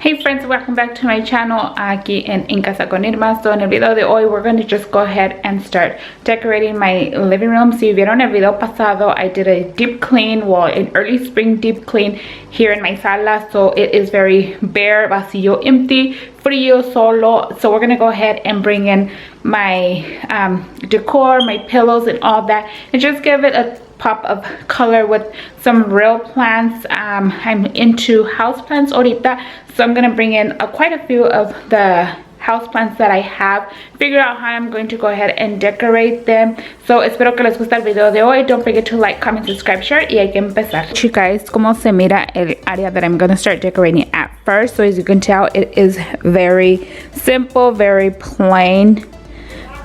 Hey friends, welcome back to my channel aquí en Casa con Irma. So en el video de hoy we're going to just go ahead and start decorating my living room. Si vieron el video pasado, I did a deep clean, well, an early spring deep clean here in my sala. So it is very bare, vacío, empty, frío, solo. So we're going to go ahead and bring in my decor, my pillows and all that, and just give it a pop of color with some real plants. I'm into house plants ahorita, so I'm gonna bring in quite a few of the house plants that I have, figure out how I'm going to go ahead and decorate them. So espero que les guste el video de hoy. Don't forget to like, comment, subscribe, share, y hay que empezar. Chicas, como se mira el área that I'm gonna start decorating at first. So as you can tell, it is very simple, very plain,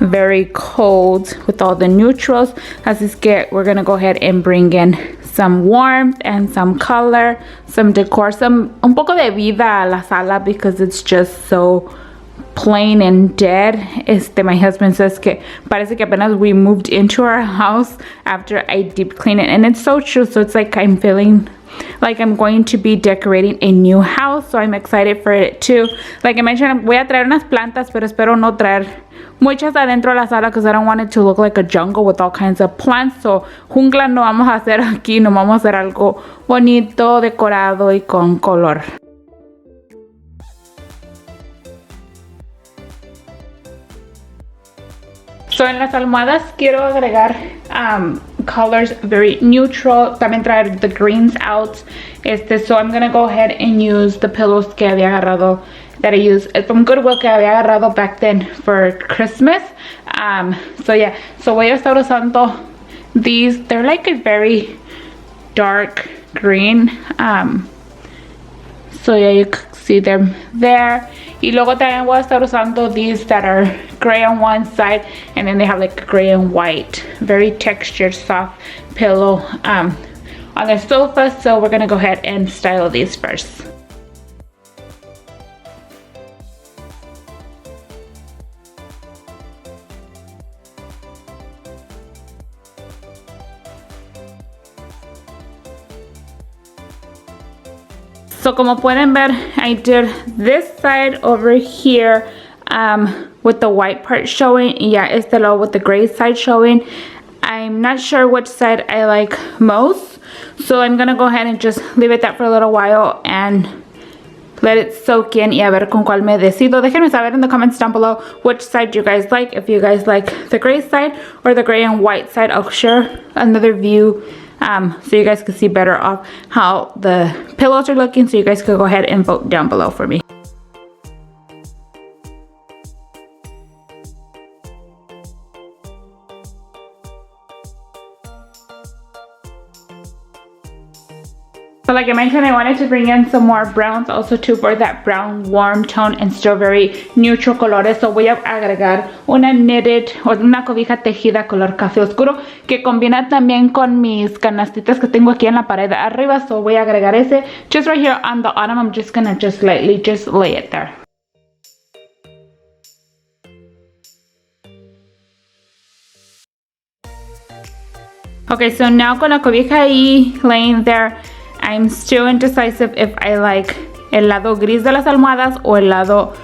very cold with all the neutrals. Así es que we're gonna go ahead and bring in some warmth and some color, some decor, un poco de vida a la sala because it's just so plain and dead. My husband says que parece que apenas we moved into our house after I deep clean it, and it's so true. So it's like I'm feeling like I'm going to be decorating a new house, so I'm excited for it too. Like I mentioned, voy a traer unas plantas, pero espero no traer muchas adentro de la sala because I don't want it to look like a jungle with all kinds of plants. So jungla no vamos a hacer aquí, no vamos a hacer algo bonito, decorado y con color. So en las almohadas quiero agregar colors very neutral, también traer the greens out. So I'm gonna go ahead and use the pillows que había agarrado, that I used from Goodwill, que había agarrado back then for Christmas. So yeah, so voy a estar usando these. They're like a very dark green. So yeah, you can see them there. Y luego también voy a estar usando these that are gray on one side, and then they have like a gray and white, very textured, soft pillow on the sofa. So we're gonna go ahead and style these first. So como pueden ver, I did this side over here with the white part showing. Yeah, este lado with the gray side showing. I'm not sure which side I like most, so I'm gonna go ahead and just leave it that for a little while and let it soak in, y a ver con cuál me decido. Déjenme saber in the comments down below which side you guys like. If you guys like the gray side or the gray and white side, I'll share another view so you guys can see better off how the pillows are looking, so you guys can go ahead and vote down below for me. So like I mentioned, I wanted to bring in some more browns also too, for that brown warm tone and still very neutral colores. So voy a agregar una knitted o una cobija tejida color café oscuro que combina también con mis canastitas que tengo aquí en la pared arriba. So voy a agregar ese just right here on the bottom. I'm just gonna just lightly just lay it there. Okay, so now con la cobija ahí laying there, I'm still indecisive if I like el lado gris de las almohadas o el lado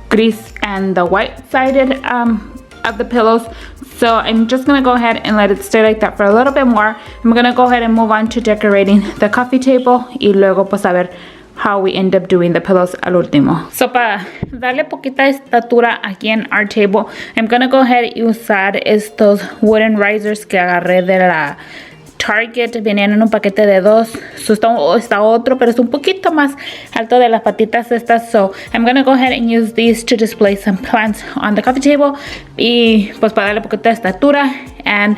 gris and the white sided of the pillows. So I'm just gonna go ahead and let it stay like that for a little bit more. I'm gonna go ahead and move on to decorating the coffee table, y luego pues a ver how we end up doing the pillows al último. So para darle poquita estatura aquí en our table, I'm gonna go ahead y usar estos wooden risers que agarré de la Target. Venían en un paquete de dos. So está otro, pero es un poquito más alto de las patitas estas. So I'm gonna go ahead and use these to display some plants on the coffee table, y pues para darle poquita de estatura. And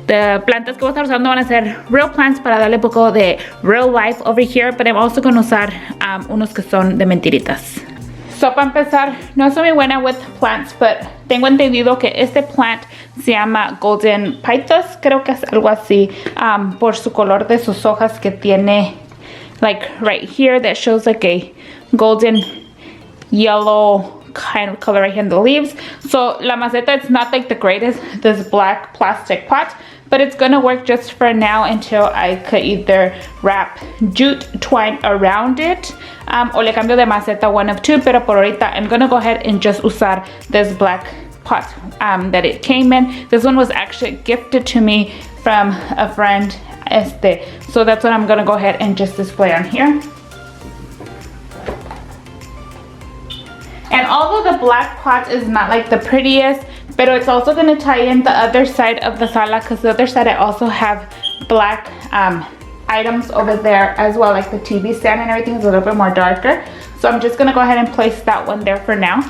the plantas que voy a estar usando van a ser real plants para darle poco de real life over here, but I'm also gonna usar unos que son de mentiritas. So para empezar, no soy muy buena with plants, but tengo entendido que este plant se llama golden pythos, creo que es algo así, por su color de sus hojas que tiene, like right here, that shows like a golden yellow kind of color right here in the leaves. So la maceta, it's not like the greatest, this black plastic pot, but it's gonna work just for now until I could either wrap jute twine around it o le cambio de maceta, one of two, pero por ahorita I'm gonna go ahead and just usar this black pot that it came in. This one was actually gifted to me from a friend, so that's what I'm gonna go ahead and just display on here. And although the black pot is not like the prettiest, but it's also going to tie in the other side of the sala, because the other side I also have black items over there as well, like the TV stand and everything is a little bit more darker. So I'm just going to go ahead and place that one there for now.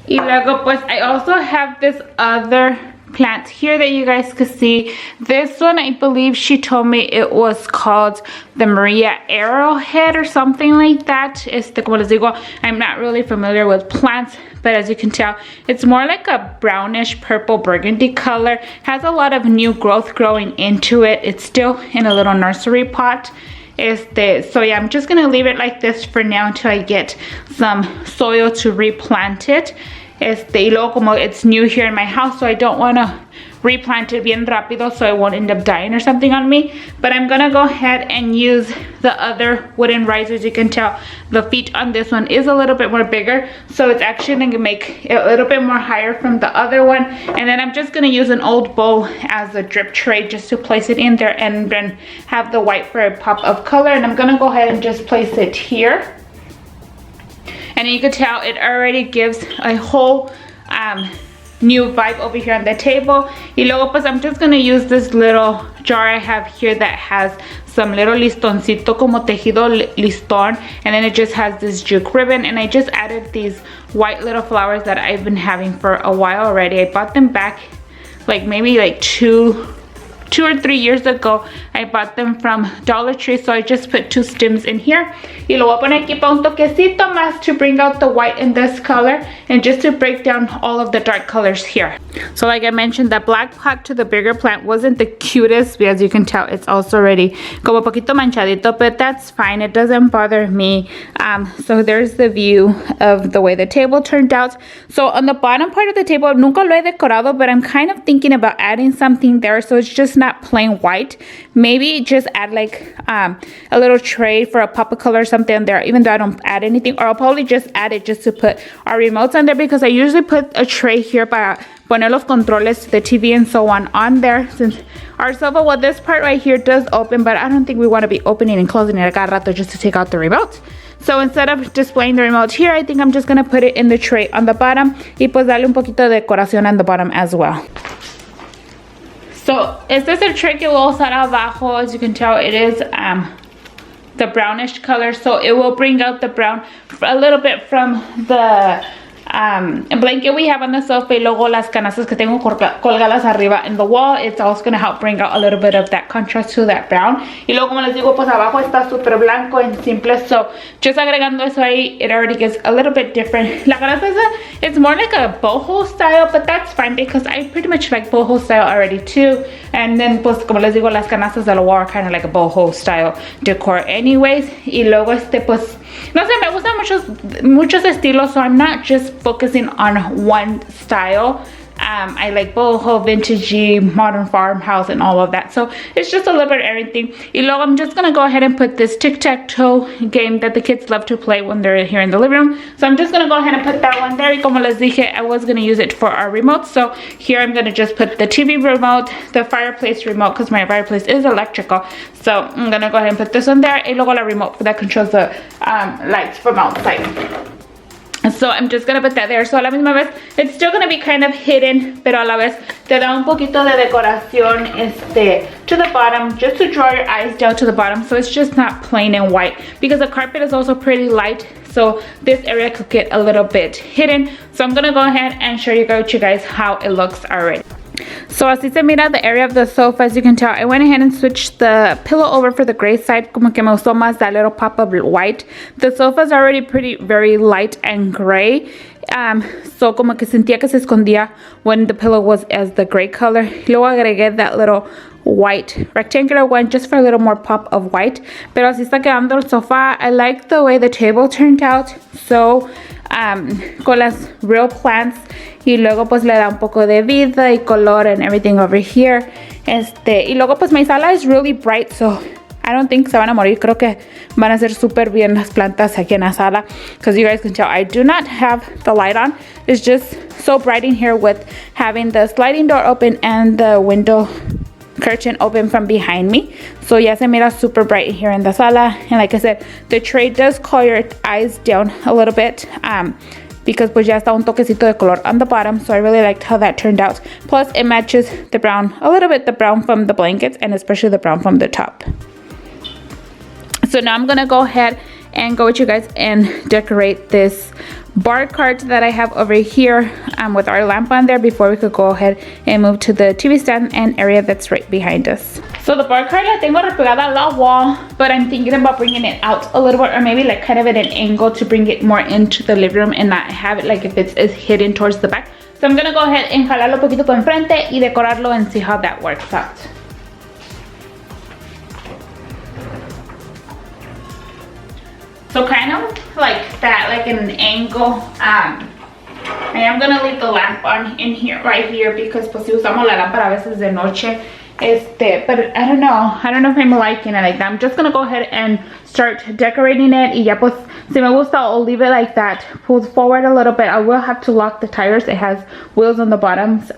Y luego pues I also have this other plant here that you guys could see. This one, I believe she told me it was called the Maria Arrowhead or something like that. Como les digo, I'm not really familiar with plants, but as you can tell, it's more like a brownish purple burgundy color. Has a lot of new growth growing into it. It's still in a little nursery pot. So yeah, I'm just gonna leave it like this for now until I get some soil to replant it. Y luego como it's new here in my house, so I don't want to replant it bien rápido so it won't end up dying or something on me. But I'm gonna go ahead and use the other wooden risers. You can tell the feet on this one is a little bit more bigger, so it's actually gonna make it a little bit more higher from the other one. And then I'm just gonna use an old bowl as a drip tray just to place it in there, and then have the white for a pop of color. And I'm gonna go ahead and just place it here. And you can tell it already gives a whole new vibe over here on the table. Y luego pues I'm just gonna use this little jar I have here that has some little listoncito, como tejido listón, and then it just has this jute ribbon. And I just added these white little flowers that I've been having for a while already. I bought them back like maybe like two or 3 years ago. I bought them from Dollar Tree, so I just put 2 stems in here. Y lo voy a poner aquí para un toquecito más to bring out the white in this color, and just to break down all of the dark colors here. So like I mentioned, that black pot to the bigger plant wasn't the cutest, as you can tell it's also already como poquito manchadito, but that's fine, it doesn't bother me. So there's the view of the way the table turned out. So on the bottom part of the table, nunca lo he decorado, but I'm kind of thinking about adding something there, so it's just not plain white. Maybe just add like a little tray for a pop of color or something there, even though I don't add anything. Or I'll probably just add it just to put our remotes on there, because I usually put a tray here para poner los controles to the TV and so on there, since our sofa, well, this part right here does open, but I don't think we want to be opening and closing it a cada rato just to take out the remote. So instead of displaying the remote here, I think I'm just going to put it in the tray on the bottom, y pues darle un poquito de decoración on the bottom as well. So este es el tray que voy a usar abajo. As you can tell, it is the brownish color, so it will bring out the brown a little bit from the blanket we have on the sofa, y luego las canastas que tengo colgadas arriba in the wall. It's also going to help bring out a little bit of that contrast to that brown. Y luego, como les digo, pues abajo está súper blanco and simple, so just agregando eso ahí, it already gets a little bit different. La canasta it's more like a boho style, but that's fine because I pretty much like boho style already too. And then pues como les digo, las canastas de la wall are kind of like a boho style decor anyways. Y luego pues no sé, me gustan muchos estilos, so I'm not just focusing on one style. I like boho, vintagey, modern farmhouse, and all of that. So it's just a little bit of everything. Y luego I'm just gonna go ahead and put this tic-tac-toe game that the kids love to play when they're here in the living room. So I'm just gonna go ahead and put that one there. Y como les dije, I was gonna use it for our remote. So here I'm gonna just put the TV remote, the fireplace remote, because my fireplace is electrical. So I'm gonna go ahead and put this one there. Y luego la remote that controls the lights from outside. So I'm just gonna put that there. So a la misma vez, it's still gonna be kind of hidden, pero a la vez te da un poquito de decoración to the bottom, just to draw your eyes down to the bottom, so it's just not plain and white, because the carpet is also pretty light, so this area could get a little bit hidden. So I'm gonna go ahead and show you guys how it looks already. So así se mira the area of the sofa. As you can tell, I went ahead and switched the pillow over for the gray side, como que me gustó más that little pop of white. The sofa is already very light and gray, so como que sentía que se escondía when the pillow was as the gray color. Luego agregué that little white rectangular one just for a little more pop of white. Pero así está quedando el sofá. I like the way the table turned out. So, con las real plants. Y luego pues le da un poco de vida y color and everything over here. Y luego pues mi sala is really bright, so I don't think se van a morir. Creo que van a ser súper bien las plantas aquí en la sala. Because you guys can tell I do not have the light on. It's just so bright in here with having the sliding door open and the window curtain open from behind me. So ya se mira super bright here in the sala. And like I said, the tray does call your eyes down a little bit. Because pues ya está un toquecito de color on the bottom, so I really liked how that turned out. Plus it matches the brown, a little bit the brown from the blankets and especially the brown from the top. So now I'm gonna go ahead and go with you guys and decorate this bar cart that I have over here with our lamp on there before we could go ahead and move to the TV stand and area that's right behind us. So the bar cart la tengo repegada a la wall, but I'm thinking about bringing it out a little bit, or maybe like kind of at an angle to bring it more into the living room and not have it like if it's hidden towards the back. So I'm gonna go ahead and jalarlo un poquito por enfrente y decorarlo and see how that works out. So kind of like that, like an angle. I am gonna leave the lamp on in here, right here, because pues si usamos la lámpara a veces de noche. But I don't know if I'm liking it like that. I'm just gonna go ahead and start decorating it. Y ya pues, si me gusta, I'll leave it like that, pulled forward a little bit. I will have to lock the tires. It has wheels on the bottoms.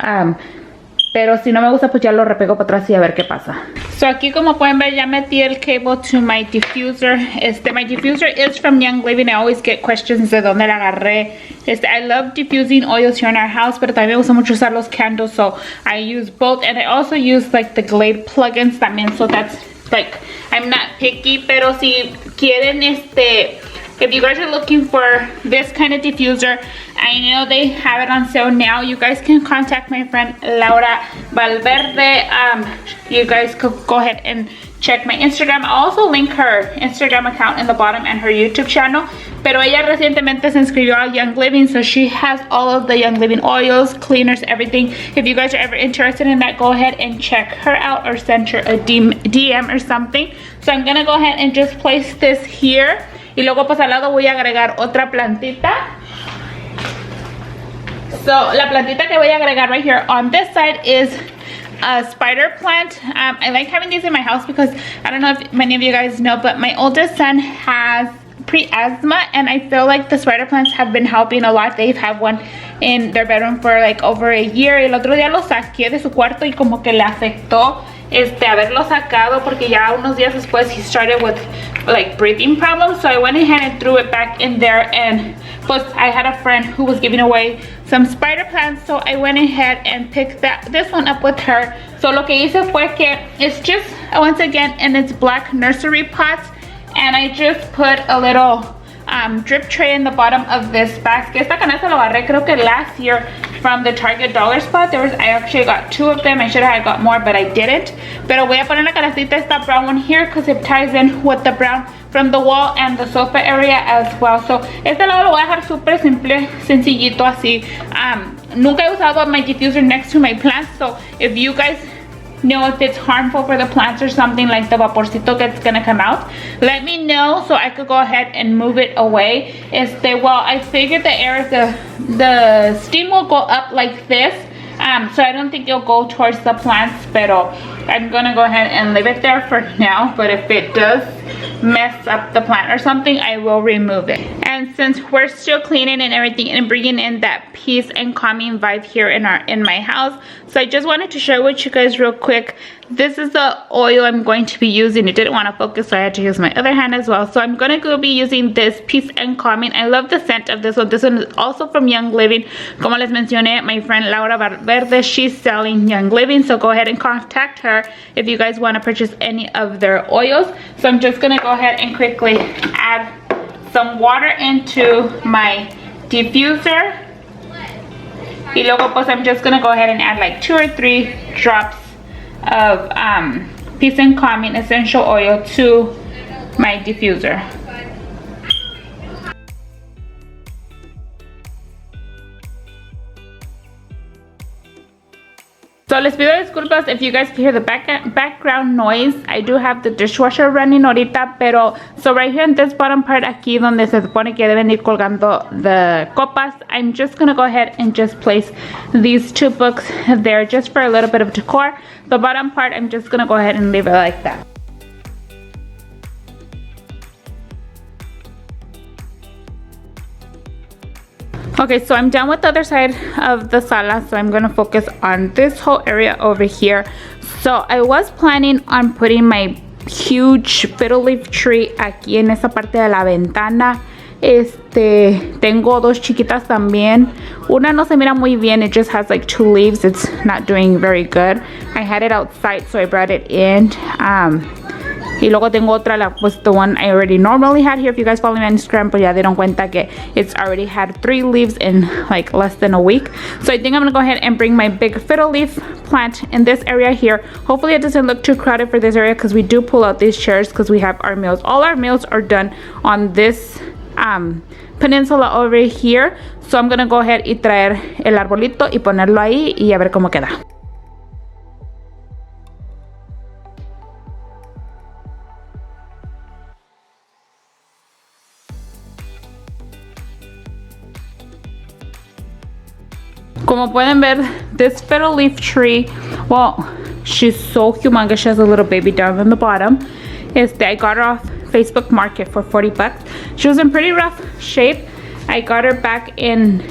Pero si no me gusta, pues ya lo repego para atrás y a ver qué pasa. So aquí como pueden ver, ya metí el cable to my diffuser. My diffuser is from Young Living. I always get questions de dónde la agarré. I love diffusing oils here in our house, pero también me gusta mucho usar los candles, so I use both. And I also use like the Glade plugins también, so that's like, I'm not picky, pero si quieren if you guys are looking for this kind of diffuser, I know they have it on sale now. You guys can contact my friend Laura Valverde. You guys could go ahead and check my Instagram. I'll also link her Instagram account in the bottom and her YouTube channel. Pero ella recientemente se inscribió a Young Living, so she has all of the Young Living oils, cleaners, everything. If you guys are ever interested in that, go ahead and check her out or send her a DM or something. So I'm gonna go ahead and just place this here. Y luego pues al lado voy a agregar otra plantita. So la plantita que voy a agregar right here on this side is a spider plant. I like having these in my house because I don't know if many of you guys know, but my oldest son has pre-asthma, and I feel like the spider plants have been helping a lot. They've had one in their bedroom for like over a year. El otro día lo saqué de su cuarto y como que le afectó haberlo sacado, porque ya unos días después he started with like breathing problems, so I went ahead and threw it back in there. And plus I had a friend who was giving away some spider plants, so I went ahead and picked this one up with her. So lo que hice fue que it's just once again in its black nursery pots, and I just put a little drip tray in the bottom of this basket. Esta canasta lo agarré creo que last year from the Target dollar spot. I actually got 2 of them. I should have got more, but I didn't. Pero voy a poner la canastita esta brown one here because it ties in with the brown from the wall and the sofa area as well. So este lado lo voy a dejar súper simple, sencillito así. Nunca he usado my diffuser next to my plants, so if you guys know if it's harmful for the plants or something, like the vaporcito that's gonna come out, let me know so I could go ahead and move it away. Well, I figured the steam will go up like this, so I don't think it'll go towards the plants, pero I'm gonna go ahead and leave it there for now. But if it does mess up the plant or something, I will remove it. And since we're still cleaning and everything and bringing in that peace and calming vibe here in my house, so I just wanted to share with you guys real quick. This is the oil I'm going to be using. It didn't want to focus, so I had to use my other hand as well. So I'm gonna go be using this peace and calming. I love the scent of this one. This one is also from Young Living. Como les mencioné, my friend Laura Valverde, she's selling Young Living, so go ahead and contact her if you guys want to purchase any of their oils. So I'm just gonna go ahead and quickly add some water into my diffuser. Y luego pues I'm just gonna go ahead and add like 2 or 3 drops of peace and calming essential oil to my diffuser. So les pido disculpas if you guys can hear the background noise. I do have the dishwasher running ahorita, pero so right here in this bottom part aquí donde se supone que deben ir colgando the copas, I'm just gonna go ahead and just place these 2 books there just for a little bit of decor. The bottom part, I'm just gonna go ahead and leave it like that. Okay, so I'm done with the other side of the sala, so I'm gonna focus on this whole area over here. So I was planning on putting my huge fiddle leaf tree aquí en esa parte de la ventana. Tengo 2 chiquitas también. Una no se mira muy bien, it just has like 2 leaves. It's not doing very good. I had it outside, so I brought it in. Y luego tengo otra, pues the one I already normally had here. If you guys follow me on Instagram, pues ya dieron cuenta que it's already had 3 leaves in like less than a week. So I think I'm gonna go ahead and bring my big fiddle leaf plant in this area here. Hopefully it doesn't look too crowded for this area because we do pull out these chairs because we have our meals. All our meals are done on this peninsula over here. So I'm gonna go ahead y traer el arbolito y ponerlo ahí y a ver cómo queda. Como pueden ver, this fiddle leaf tree, well, she's so humongous. She has a little baby down on the bottom. I got her off Facebook Market for 40 bucks. She was in pretty rough shape. I got her back in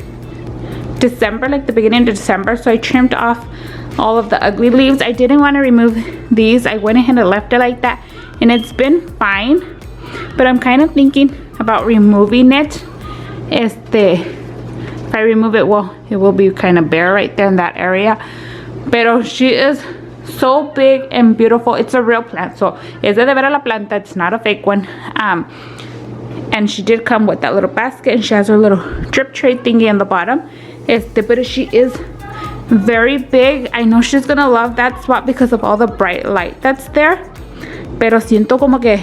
December, like the beginning of December. So I trimmed off all of the ugly leaves. I didn't want to remove these. I went ahead and left it like that. And it's been fine. But I'm kind of thinking about removing it. If I remove it, well, it will be kind of bare right there in that area. Pero she is so big and beautiful. It's a real plant, so es de ver a la planta. It's not a fake one. And she did come with that little basket, and she has her little drip tray thingy in the bottom. But she is very big. I know she's gonna love that spot because of all the bright light that's there. Pero siento como que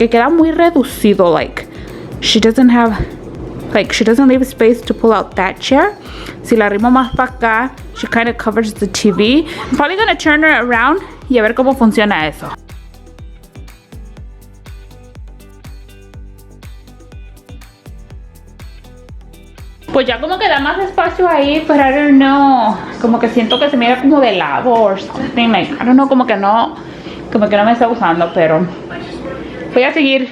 queda muy reducido. Like she doesn't leave space to pull out that chair. Si la arrimo más para acá, she kind of covers the TV. I'm probably gonna turn her around y a ver cómo funciona eso. Pues ya como que da más espacio ahí, but I don't know. Como que siento que se mira como de lado or something, like, I don't know, como que no me está gustando, pero voy a seguir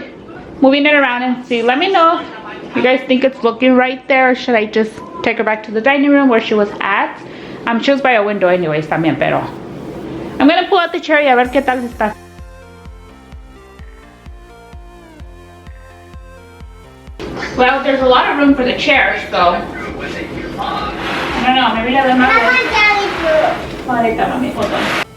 moving it around and see. Let me know. You guys think it's looking right there, or should I just take her back to the dining room where she was at? She was by a window anyways también, pero I'm gonna pull out the chair y a ver qué tal está. Well, there's a lot of room for the chairs, so I don't know, maybe la demás. Ahorita, mami, hold on.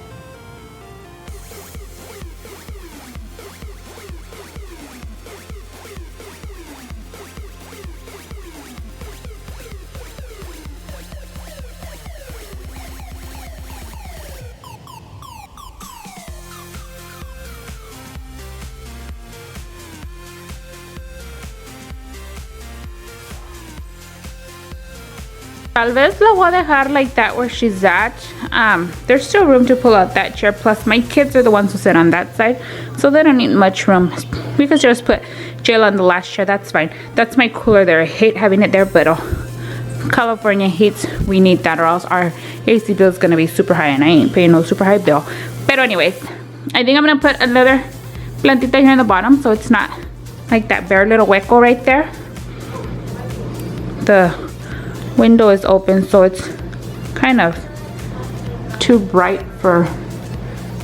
Tal vez la voy a dejar like that where she's at. There's still room to pull out that chair. Plus, my kids are the ones who sit on that side, so they don't need much room. We could just put Jill on the last chair. That's fine. That's my cooler there. I hate having it there, but California hates we need that, or else our AC bill is gonna be super high, and I ain't paying no super high bill. But anyways, I think I'm gonna put another plantita here in the bottom, so it's not like that bare little hueco right there. The window is open, so it's kind of too bright for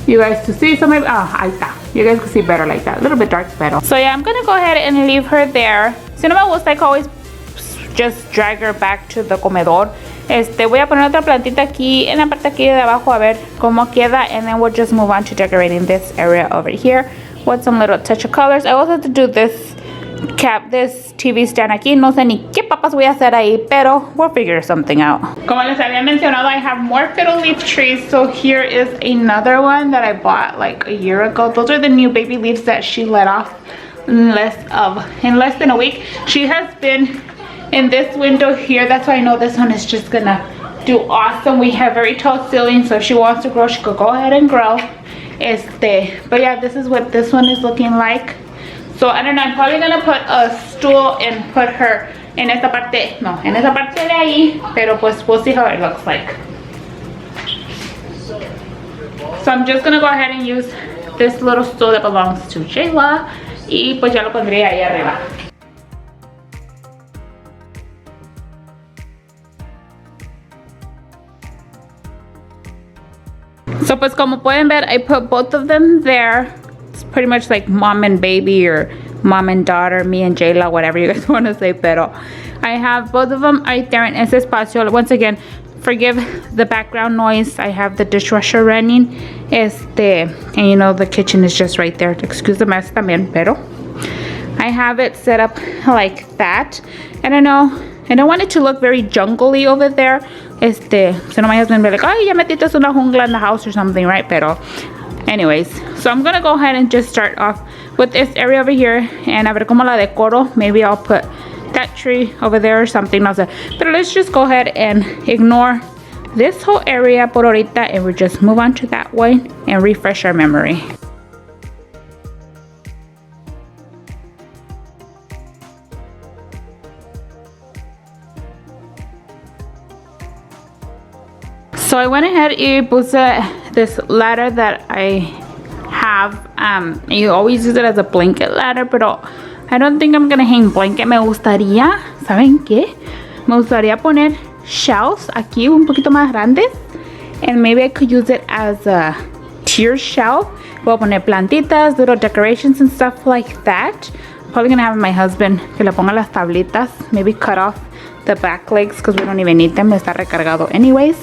you guys to see. So maybe, ahí está. You guys can see better like that. A little bit dark is better. So yeah, I'm gonna go ahead and leave her there. Si no me gusta, I can always just drag her back to the comedor. Voy a poner otra plantita aquí en la parte aquí de abajo a ver cómo queda, and then we'll just move on to decorating this area over here with some little touch of colors. I also have to do this TV stand aquí. No sé ni qué papas voy a hacer ahí, pero we'll figure something out. Como les había mencionado, I have more fiddle leaf trees. So here is another one that I bought like a year ago. Those are the new baby leaves that she let off in less than a week. She has been in this window here. That's why I know this one is just gonna do awesome. We have very tall ceilings, so if she wants to grow, she could go ahead and grow. But yeah, this is what this one is looking like. So I don't know, I'm probably gonna put a stool and put her en esta parte, no, en esa parte de ahí, pero pues we'll see how it looks like. So I'm just gonna go ahead and use this little stool that belongs to Jayla, y pues ya lo pondré ahí arriba. So pues como pueden ver, I put both of them there. It's pretty much like mom and baby or mom and daughter, me and Jayla, whatever you guys want to say, pero I have both of them right there in ese espacio. Once again, forgive the background noise. I have the dishwasher running. And you know the kitchen is just right there. Excuse the mess también, pero I have it set up like that. And I know I don't want it to look very jungly over there. So my husband will be like, oh, ya metiste una jungla in the house or something, right? Pero anyways, so I'm gonna go ahead and just start off with this area over here, and a ver cómo la decoro. Maybe I'll put that tree over there or something, no sé. But let's just go ahead and ignore this whole area por ahorita, and we'll just move on to that one and refresh our memory. So I went ahead and puse this ladder that I have. You always use it as a blanket ladder, pero I don't think I'm gonna hang blanket. Me gustaría, ¿saben qué? Me gustaría poner shelves aquí un poquito más grandes, and maybe I could use it as a tier shelf. Voy a poner plantitas, little decorations and stuff like that. I'm probably gonna have my husband que le ponga las tablitas, maybe cut off the back legs because we don't even need them. Está recargado anyways.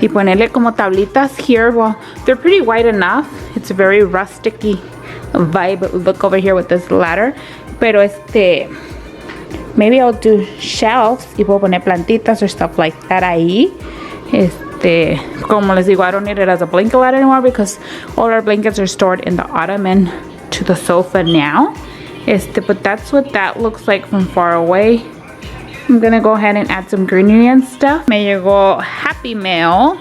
Y ponerle como tablitas here. Well, they're pretty wide enough. It's a very rusticy vibe look over here with this ladder. Pero maybe I'll do shelves y puedo poner plantitas or stuff like that ahí. Como les digo, I don't need it as a blanket ladder anymore because all our blankets are stored in the ottoman to the sofa now. But that's what that looks like from far away. I'm gonna go ahead and add some greenery and stuff. Me llegó Happy Mail,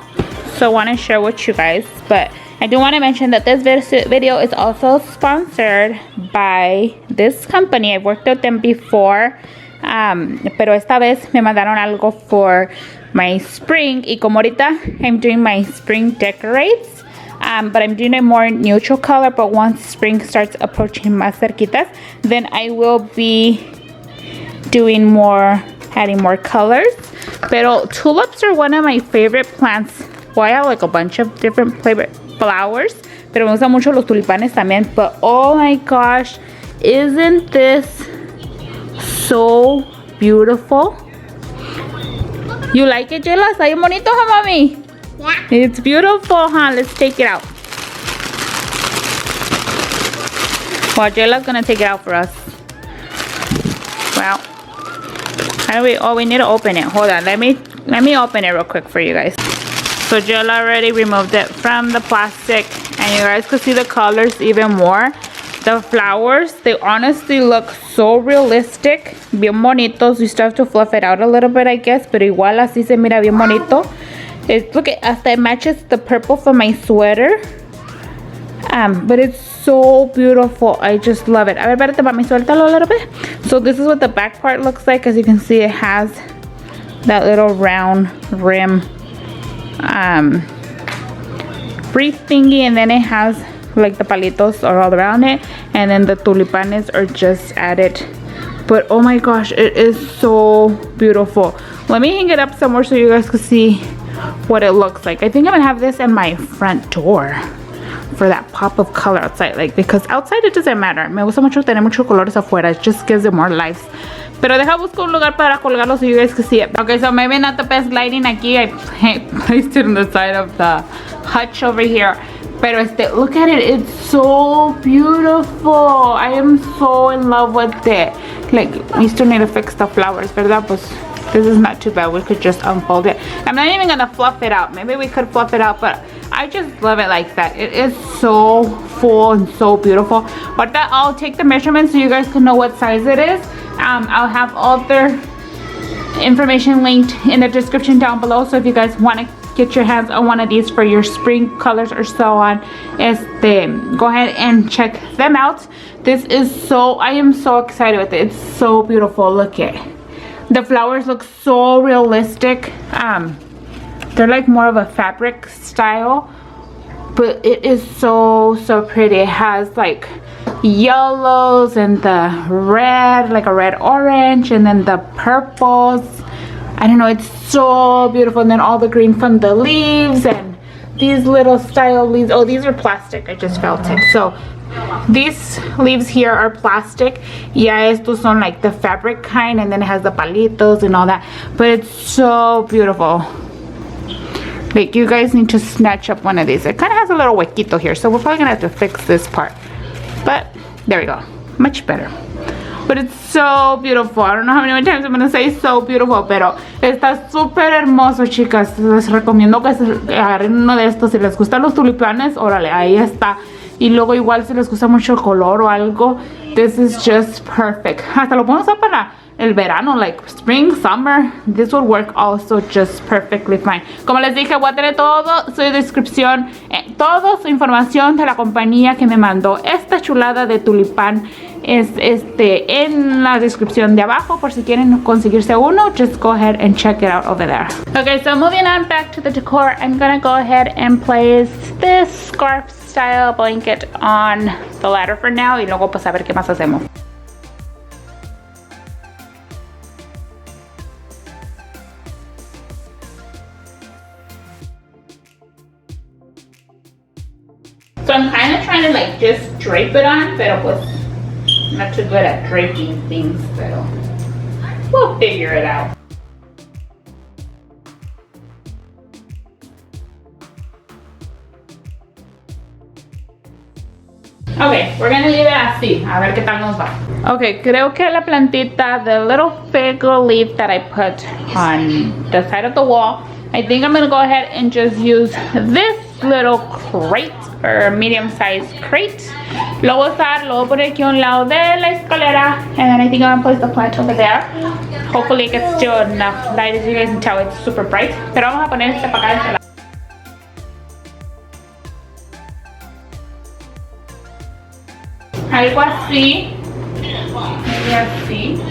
so I want to share with you guys. But I do want to mention that this video is also sponsored by this company. I've worked with them before, pero esta vez me mandaron algo for my spring. Y como ahorita I'm doing my spring decorates, but I'm doing a more neutral color. But once spring starts approaching más cerquitas, then I will be doing more, adding more colors. Pero tulips are one of my favorite plants. Well, I have like a bunch of different favorite flowers, pero me gustan mucho los tulipanes también. But oh my gosh, isn't this so beautiful? You like it, Jayla? ¿Está bien bonito, huh, mommy? Yeah. It's beautiful, huh? Let's take it out. Well, Jayla's gonna take it out for us. Wow. Oh, we need to open it. Hold on. Let me open it real quick for you guys. So Jayla already removed it from the plastic, and you guys could see the colors even more. The flowers, they honestly look so realistic. Bien bonitos. You still have to fluff it out a little bit, I guess, pero igual así se mira bien bonito. Look at, hasta it matches the purple for my sweater. But it's so beautiful. I just love it. A ver, espérate, mami, suéltalo a little bit. So this is what the back part looks like. As you can see, it has that little round rim wreath thingy, and then it has like the palitos are all around it, and then the tulipanes are just added. But oh my gosh, it is so beautiful. Let me hang it up somewhere so you guys can see what it looks like. I think I'm gonna have this in my front door for that pop of color outside, like, because outside it doesn't matter. Me gusta mucho tener muchos colores afuera. It just gives it more life. Pero deja busco un lugar para colgarlo so you guys can see it. Okay, so maybe not the best lighting aquí. I placed it on the side of the hutch over here. Pero look at it. It's so beautiful. I am so in love with it. Like, we still need to fix the flowers, ¿verdad? Pues this is not too bad. We could just unfold it. I'm not even gonna fluff it out. Maybe we could fluff it out, but I just love it like that. It is so full and so beautiful. But I'll take the measurements so you guys can know what size it is. I'll have all their information linked in the description down below. So if you guys want to get your hands on one of these for your spring colors or so on, go ahead and check them out. This is I am so excited with it. It's so beautiful. Look at the flowers, look so realistic. They're like more of a fabric style, but it is so pretty. It has like yellows and the red, like a red orange, and then the purples. I don't know, it's so beautiful. And then all the green from the leaves and these little style leaves. Oh, these are plastic, I just felt it. So these leaves here are plastic. Yeah, estos son like the fabric kind, and then it has the palitos and all that. But it's so beautiful. Like, you guys need to snatch up one of these. It kind of has a little huequito here, so we're probably gonna have to fix this part. But there we go, much better. But it's so beautiful. I don't know how many times I'm gonna say so beautiful, pero está súper hermoso, chicas. Les recomiendo que agarren uno de estos. Si les gustan los tulipanes, órale, ahí está. Y luego igual si les gusta mucho el color o algo, this is just perfect. Hasta lo podemos usar para el verano, like spring, summer. This would work also just perfectly fine. Como les dije, voy a tener todo su descripción, toda su información de la compañía que me mandó esta chulada de tulipán en la descripción de abajo, por si quieren conseguirse uno. Just go ahead and check it out over there. Okay, so moving on back to the decor, I'm gonna go ahead and place this scarf style blanket on the ladder for now, y luego pues a ver qué más hacemos. So I'm kind of trying to like just drape it on, pero pues not too good at draping things, pero we'll figure it out. Okay, we're gonna leave it así, a ver qué tal nos va. Okay, creo que la plantita, the little fig leaf that I put on the side of the wall, I think I'm gonna go ahead and just use this little crate, or medium-sized crate. Lo voy a poner aquí a un lado de la escalera, and then I think I'm gonna place the plant over there. Hopefully it gets still enough light. As you guys can tell, it's super bright. Pero vamos a poner este para acá. Algo así. Maybe así.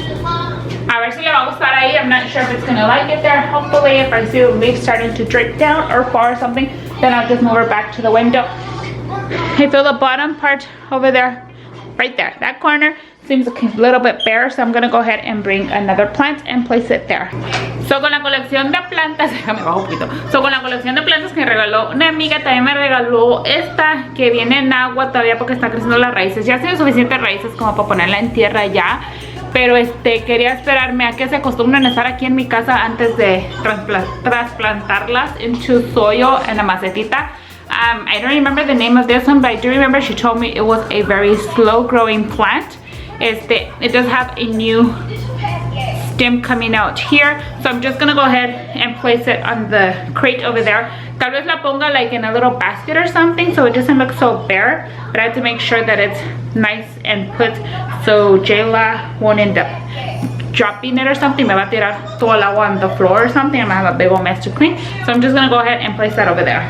A ver si le va a gustar ahí. I'm not sure if it's gonna like it there. Hopefully, if I see the leaves starting to drip down or fall or something, then I'll just move her back to the window. I feel the bottom part over there, right there, that corner seems a little bit bare, so I'm gonna go ahead and bring another plant and place it there. So con la colección de plantas, déjame bajo un poquito. So con la colección de plantas que me regaló una amiga, también me regaló esta que viene en agua todavía porque están creciendo las raíces. Ya tiene suficientes raíces como para ponerla en tierra ya, pero quería esperarme a que se acostumbren a estar aquí en mi casa antes de trasplantarlas into soil en la macetita. I don't remember the name of this one, but I do remember she told me it was a very slow growing plant. It does have a new stem coming out here, so I'm just gonna go ahead and place it on the crate over there. Tal vez la ponga like in a little basket or something so it doesn't look so bare, but I have to make sure that it's nice and put so Jayla won't end up dropping it or something. Me va a tirar todo el agua on the floor or something. I'm gonna have a big old mess to clean, so I'm just gonna go ahead and place that over there.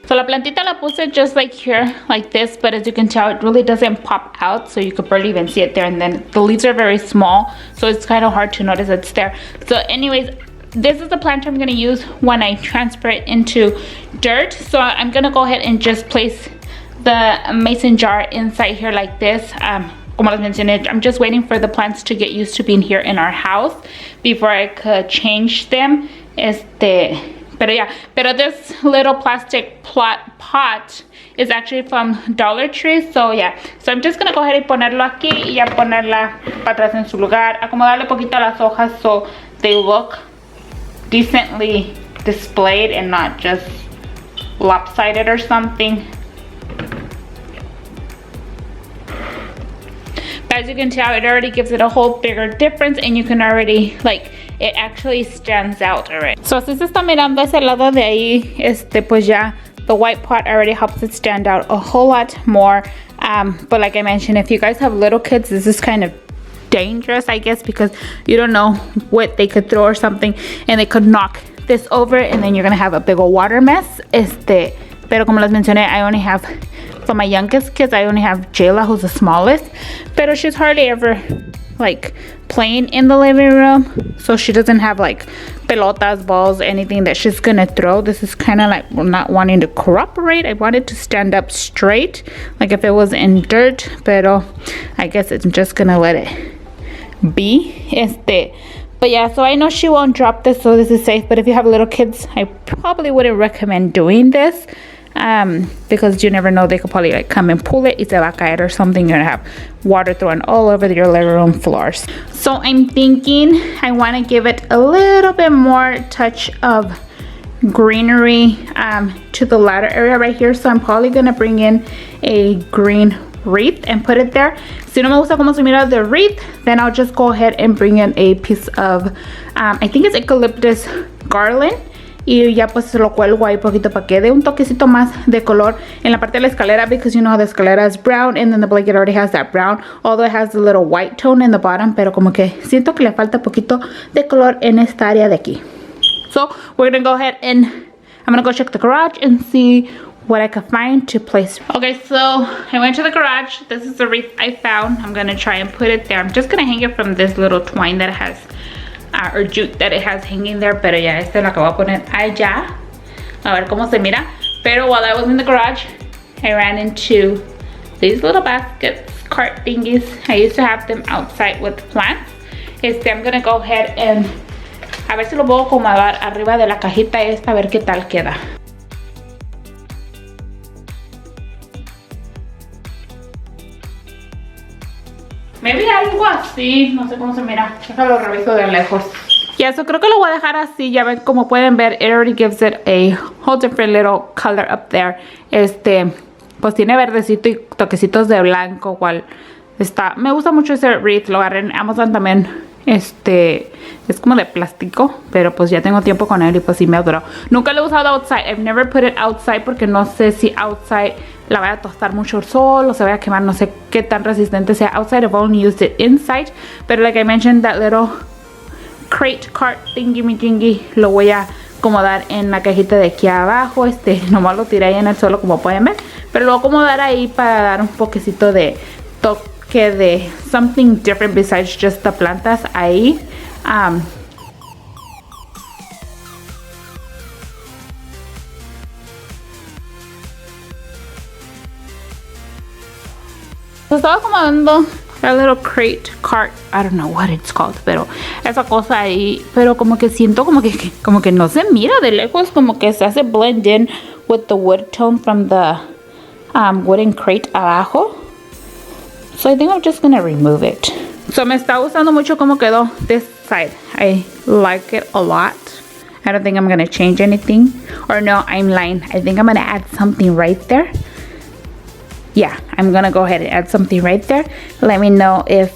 So la plantita la puse just like here, like this, but as you can tell, it really doesn't pop out, so you could barely even see it there, and then the leaves are very small, so it's kind of hard to notice it's there. So anyways, this is the plant I'm gonna use when I transfer it into dirt. So I'm gonna go ahead and just place the mason jar inside here like this. Como les mencioné, I'm just waiting for the plants to get used to being here in our house before I could change them. Pero this little plastic pot is actually from Dollar Tree, so yeah. So I'm just gonna go ahead y ponerlo aquí y ya ponerla para atrás en su lugar, acomodarle poquito las hojas so they look decently displayed and not just lopsided or something. As you can tell, it already gives it a whole bigger difference, and you can already, like, it actually stands out already. So así se está mirando ese lado de ahí, pues ya the white pot already helps it stand out a whole lot more. But like I mentioned, if you guys have little kids, this is kind of dangerous, I guess, because you don't know what they could throw or something, and they could knock this over, and then you're gonna have a big old water mess. Pero como les mencioné, I only have, for my youngest kids, I only have Jayla, who's the smallest, pero she's hardly ever like playing in the living room, so she doesn't have like pelotas, balls, anything that she's gonna throw. This is kind of like not wanting to cooperate. I wanted to stand up straight, like if it was in dirt, pero I guess it's just gonna let it be. But yeah, so I know she won't drop this, so this is safe. But if you have little kids, I probably wouldn't recommend doing this, because you never know, they could probably like come and pull it y se va a caer or something. You're gonna have water thrown all over your living room floors. So I'm thinking I want to give it a little bit more touch of greenery to the ladder area right here. So I'm probably gonna bring in a green wreath and put it there. Si no me gusta como se mira the wreath, then I'll just go ahead and bring in a piece of I think it's eucalyptus garland, y ya pues lo cuelgo ahí poquito para que dé un toquecito más de color en la parte de la escalera, because you know the escalera is brown and then the blanket already has that brown, although it has a little white tone in the bottom, pero como que siento que le falta poquito de color en esta área de aquí. So we're gonna go ahead and I'm gonna go check the garage and see what I could find to place. Okay, so I went to the garage. This is the wreath I found. I'm gonna try and put it there. I'm just gonna hang it from this little twine that it has, or jute that it has hanging there, pero ya la que voy a poner allá. A ver cómo se mira. Pero while I was in the garage, I ran into these little baskets, cart thingies. I used to have them outside with plants. I'm gonna go ahead and a ver si lo puedo acomodar arriba de la cajita esta, a ver qué tal queda. Maybe algo así, no sé cómo se mira. Déjalo reviso de lejos. Yeah, so creo que lo voy a dejar así. Ya ven, como pueden ver, it already gives it a whole different little color up there. Pues tiene verdecito y toquecitos de blanco, cual está. Me gusta mucho ese wreath, lo agarré en Amazon también. Es como de plástico, pero pues ya tengo tiempo con él y pues sí me ha durado. Nunca lo he usado outside. I've never put it outside porque no sé si outside la vaya a tostar mucho el sol o se vaya a quemar. No sé qué tan resistente sea outside. I've only used it inside, pero like I mentioned, that little crate cart thingy jingy lo voy a acomodar en la cajita de aquí abajo. Nomás lo tiré ahí en el suelo, como pueden ver, pero lo voy a acomodar ahí para dar un poquecito de toque de something different besides just the plantas ahí. Estaba acomodando a little crate cart, I don't know what it's called, pero esa cosa ahí, pero como que siento como que no se mira de lejos, como que se hace blend in with the wood tone from the wooden crate abajo. So I think I'm just gonna remove it. So me está gustando mucho como quedó this side. I like it a lot. I don't think I'm gonna change anything. Or no, I'm lying. I think I'm gonna add something right there. Yeah, I'm gonna go ahead and add something right there. Let me know if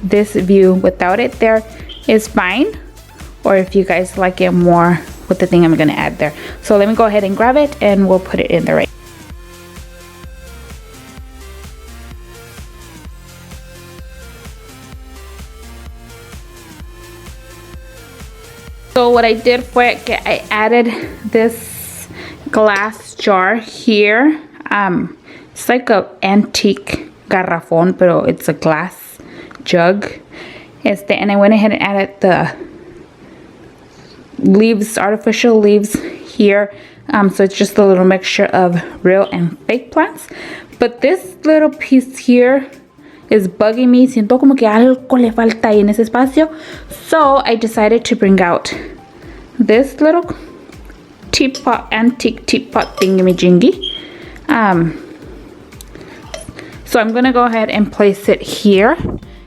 this view without it there is fine, or if you guys like it more with the thing I'm gonna add there. So let me go ahead and grab it and we'll put it in the right. So what I did fue que I added this glass jar here. It's like a antique garrafón, pero it's a glass jug. And I went ahead and added the leaves, artificial leaves here. So it's just a little mixture of real and fake plants. But this little piece here is bugging me. Siento como que algo le falta ahí en ese espacio. So I decided to bring out this little teapot, antique teapot thingy-majingy. So I'm gonna go ahead and place it here.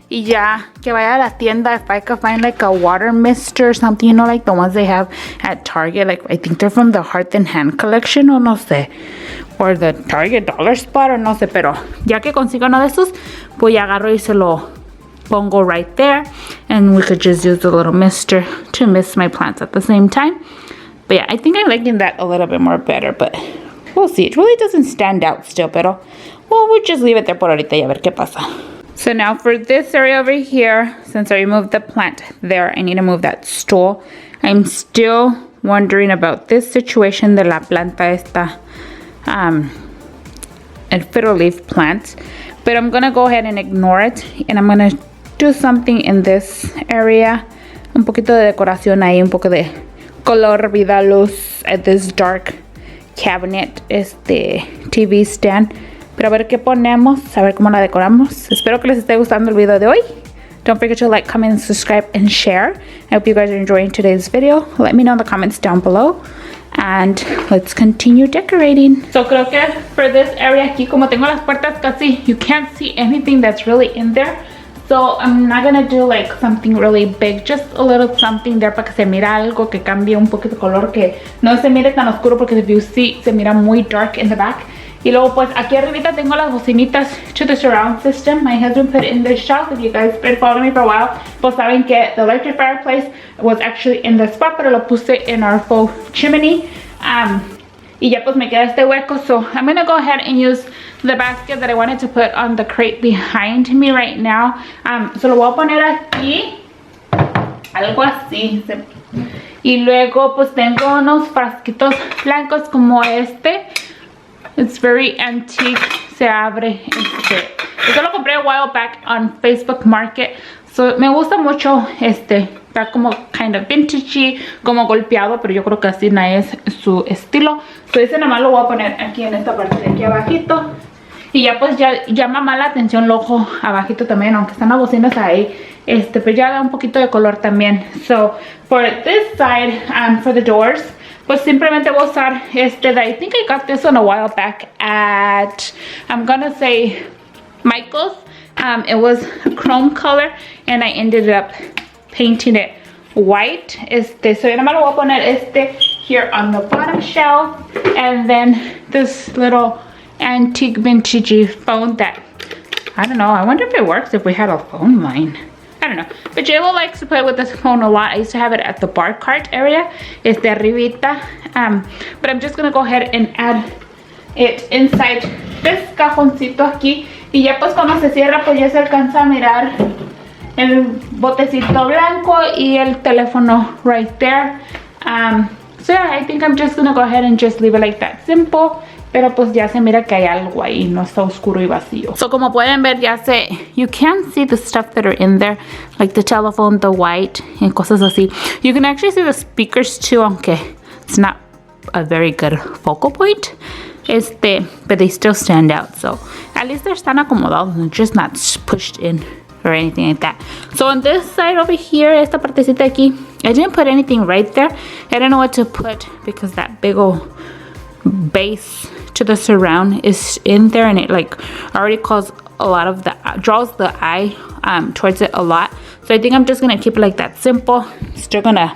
Y ya que vaya a la tienda, if I could find like a water mister or something, you know, like the ones they have at Target. Like I think they're from the Heart and Hand collection, o no sé, or the Target Dollar Spot, or no sé. Pero ya que consiga uno de esos, pues ya agarro y se lo pongo right there, and we could just use the little mister to mist my plants at the same time. But yeah, I think I'm liking that a little bit more better, but we'll see. It really doesn't stand out still, pero well, we'll just leave it there por ahorita y a ver qué pasa. So now for this area over here, since I removed the plant there, I need to move that stool. I'm still wondering about this situation de la planta esta, and fiddle leaf plants. But I'm gonna go ahead and ignore it, and I'm gonna do something in this area. Un poquito de decoración ahí, un poco de color, vida, luz at this dark cabinet, TV stand. Pero a ver qué ponemos, a ver cómo la decoramos. Espero que les esté gustando el video de hoy. Don't forget to like, comment, subscribe, and share. I hope you guys are enjoying today's video. Let me know in the comments down below. And let's continue decorating. So creo que for this area aquí, como tengo las puertas casi, you can't see anything that's really in there. So I'm not gonna do like something really big, just a little something there para que se mira algo, que cambie un poquito de color, que no se mire tan oscuro, porque if you see, se mira muy dark in the back. Y luego pues aquí arribita tengo las bocinitas to the surround system. My husband put it in this shelf. If you guys been following me for a while, pues saben que the electric fireplace was actually in the spot, pero lo puse in our faux chimney. Y ya pues me queda este hueco, so I'm gonna go ahead and use the basket that I wanted to put on the crate behind me right now. So lo voy a poner aquí, algo así. Y luego pues tengo unos frasquitos blancos como este. It's very antique. Se abre. Esto lo compré a while back on Facebook Market. So me gusta mucho está como kind of vintagey, como golpeado, pero yo creo que así no es su estilo. So ese nada más lo voy a poner aquí en esta parte de aquí abajito. Y ya pues ya llama más la atención el ojo abajito también, aunque están las bocinas ahí. Pues ya da un poquito de color también. So for this side, for the doors, pues simplemente voy a usar I think I got this one a while back at, I'm gonna say, Michael's. It was a chrome color, and I ended up painting it white. So yo nomás lo voy a poner here on the bottom shelf, and then this little antique vintagey phone that, I don't know, I wonder if it works if we had a phone line. I don't know, but J-Lo likes to play with this phone a lot. I used to have it at the bar cart area, arribita. But I'm just gonna go ahead and add it inside this cajoncito aquí. Y ya pues cuando se cierra, pues ya se alcanza a mirar el botecito blanco y el teléfono right there. So yeah, I think I'm just gonna go ahead and just leave it like that, simple. Pero pues ya se mira que hay algo ahí, no está oscuro y vacío. So como pueden ver, you can see the stuff that are in there, like the telephone, the white, y cosas así. You can actually see the speakers too, aunque it's not a very good focal point. But they still stand out, so at least they're están acomodados and just not pushed in or anything like that. So on this side over here, esta partecita aquí, I didn't put anything right there. I don't know what to put because that big old base to the surround is in there, and it like already draws the eye towards it a lot. So I think I'm just gonna keep it like that, simple. Still gonna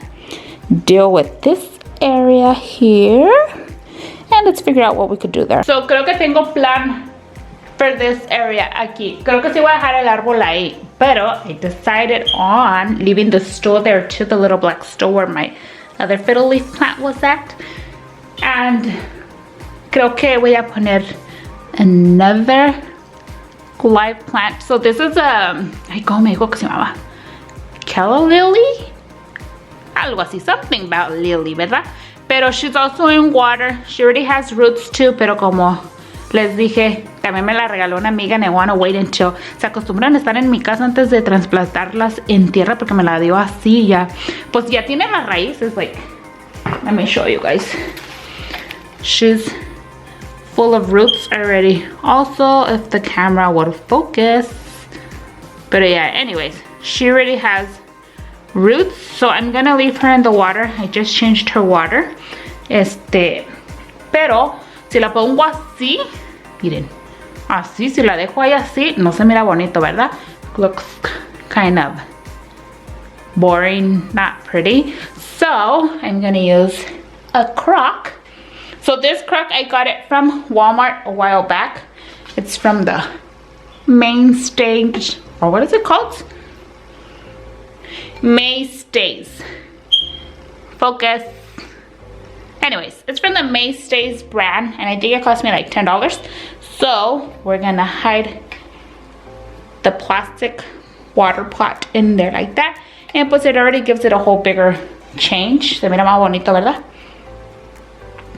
deal with this area here, and let's figure out what we could do there. So creo que tengo plan for this area aquí. Creo que sí voy a dejar el árbol ahí, pero I decided on leaving the stool there to the little black stool where my other fiddle leaf plant was at. And creo que voy a poner another live plant. So this is ¿cómo me dijo que se llamaba? Calla lily? Algo así, something about lily, ¿verdad? Pero she's also in water. She already has roots too, pero como les dije, también me la regaló una amiga, and I want to wait until se acostumbran a estar en mi casa antes de trasplantarlas en tierra, porque me la dio así ya. Pues ya tiene las raíces, like, let me show you guys. She's full of roots already. Also, if the camera would focus. But yeah, anyways, she already has roots, so I'm gonna leave her in the water. I just changed her water. Pero si la pongo así, miren, así, si la dejo ahí así, no se mira bonito, ¿verdad? Looks kind of boring, not pretty. So I'm gonna use a crock. So this crock, I got it from Walmart a while back. It's from the Mainstays, or what is it called? Mainstays. Focus. Anyways, it's from the Mainstays brand, and I think it cost me like $10. So we're gonna hide the plastic water pot in there like that. And pues it already gives it a whole bigger change. Se mira más bonito, ¿verdad?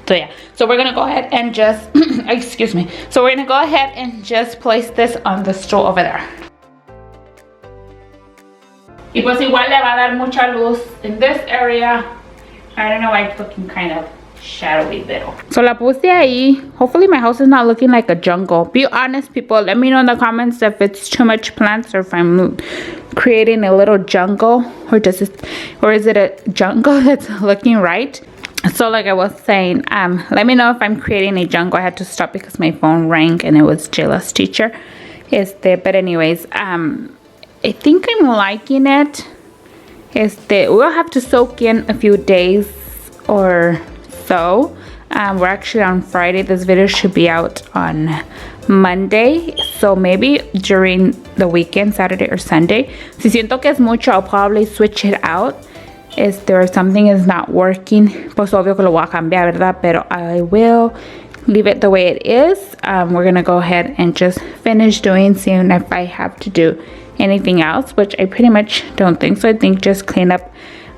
So yeah, so we're gonna go ahead and just, excuse me. So we're gonna go ahead and just place this on the stool over there. Y pues igual le va a dar mucha luz in this area. I don't know why it's looking kind of shadowy little. So la puse ahí. Hopefully my house is not looking like a jungle. Be honest, people. Let me know in the comments if it's too much plants or if I'm creating a little jungle, or is it a jungle that's looking right? So like I was saying, let me know if I'm creating a jungle. I had to stop because my phone rang and it was Jayla's teacher. But anyways, I think I'm liking it. We'll have to soak in a few days or so. We're actually on Friday. This video should be out on Monday. So maybe during the weekend, Saturday or Sunday. Si siento que es mucho, I'll probably switch it out. Or something is not working, pues obvio que lo voy a cambiar, ¿verdad? Pero I will leave it the way it is. We're gonna go ahead and just finish seeing if I have to do anything else, which I pretty much don't think so. I think just clean up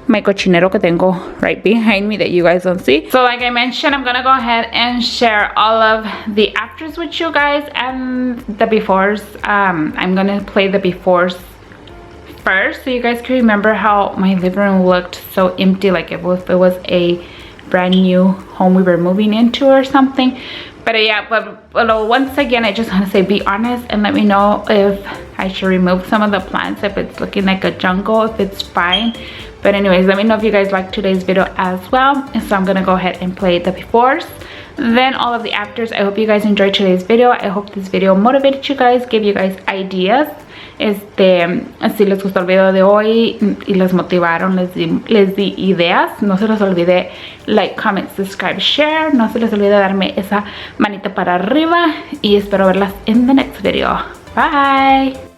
my cochinero que tengo right behind me that you guys don't see. So like I mentioned, I'm gonna go ahead and share all of the afters with you guys and the befores. I'm gonna play the befores first, so you guys can remember how my living room looked so empty, like if it was a brand new home we were moving into or something. But yeah, but once again, I just want to say, be honest and let me know if I should remove some of the plants, if it's looking like a jungle, if it's fine. But anyways, let me know if you guys like today's video as well. And so I'm gonna go ahead and play the befores, then all of the afters. I hope you guys enjoyed today's video. I hope this video motivated you guys, gave you guys ideas. Si les gustó el video de hoy y les motivaron, les di ideas, no se les olvide like, comment, subscribe, share. No se les olvide darme esa manita para arriba y espero verlas in the next video. Bye.